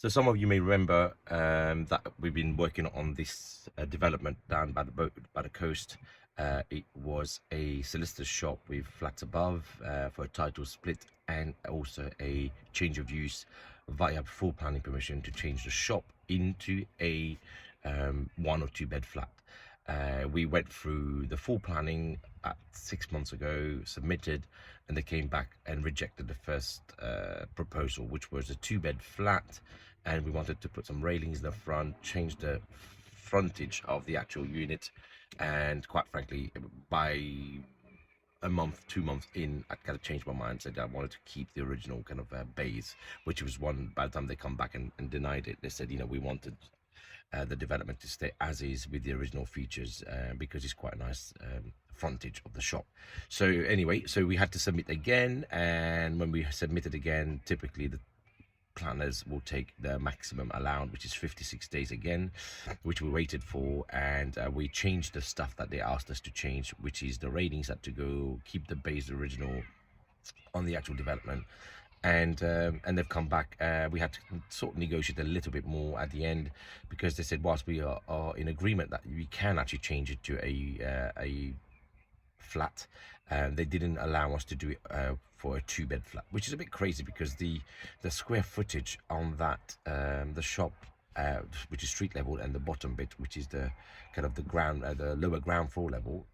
So some of you may remember that we've been working on this development down by the boat, by the coast. It was a solicitor's shop with flats above for a title split and also a change of use via full planning permission to change the shop into a 1 or 2 bed flat. We went through the full planning 6 months ago, submitted, and they came back and rejected the first proposal, which was a 2 bed flat, and we wanted to put some railings in the front, change the frontage of the actual unit, and quite frankly, by a month, 2 months in, I kind of changed my mind, said I wanted to keep the original kind of bays, which was one. By the time they come back and denied it, they said, we wanted the development to stay as is with the original features because it's quite a nice frontage of the shop. So anyway, so we had to submit again, and when we submitted again, typically the planners will take the maximum allowed, which is 56 days again, which we waited for, and we changed the stuff that they asked us to change, which is the ratings had to go, keep the base original on the actual development, and they've come back. We had to sort of negotiate a little bit more at the end, because they said whilst we are in agreement that we can actually change it to a flat, they didn't allow us to do it for a 2 bed flat, which is a bit crazy because the square footage on that the shop, which is street level, and the bottom bit, which is the kind of the ground, the lower ground floor level,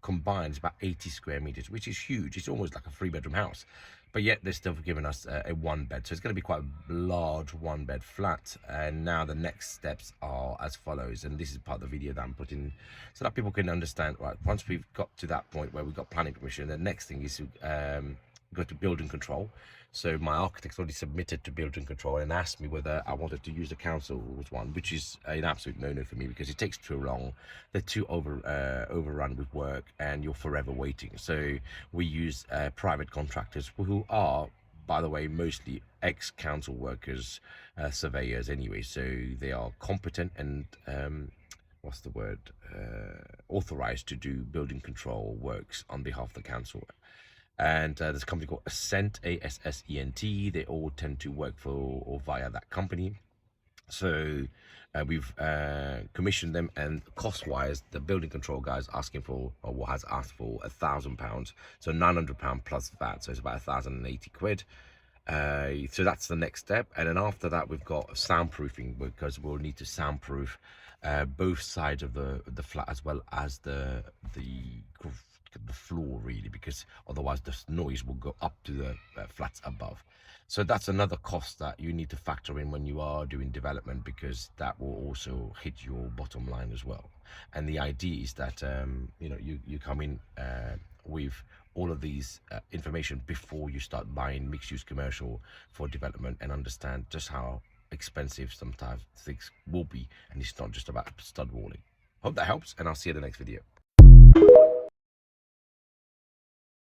combined is about 80 square meters, which is huge. It's almost like a 3-bedroom house, but yet they're still giving us a 1 bed, so it's going to be quite a large 1 bed flat. And now the next steps are as follows, and this is part of the video that I'm putting so that people can understand. Right, once we've got to that point where we've got planning permission, the next thing is to go to building control. So my architect's already submitted to building control and asked me whether I wanted to use the council's one, which is an absolute no-no for me because it takes too long. They're too overrun with work, and you're forever waiting. So we use private contractors who are, by the way, mostly ex-council workers, surveyors anyway. So they are competent and what's the word, authorized to do building control works on behalf of the council. And there's a company called Assent, A-S-S-E-N-T. They all tend to work for or via that company. So we've commissioned them, and cost-wise, the building control guy is asking for, or has asked for, £1,000, so £900 plus VAT, so it's about 1,080 quid. So that's the next step, and then after that we've got soundproofing, because we'll need to soundproof both sides of the flat, as well as the floor, really, because otherwise the noise will go up to the flats above. So that's another cost that you need to factor in when you are doing development, because that will also hit your bottom line as well. And the idea is that you come in with all of these information before you start buying mixed-use commercial for development, and understand just how expensive sometimes things will be, and it's not just about stud walling. Hope that helps, and I'll see you in the next video.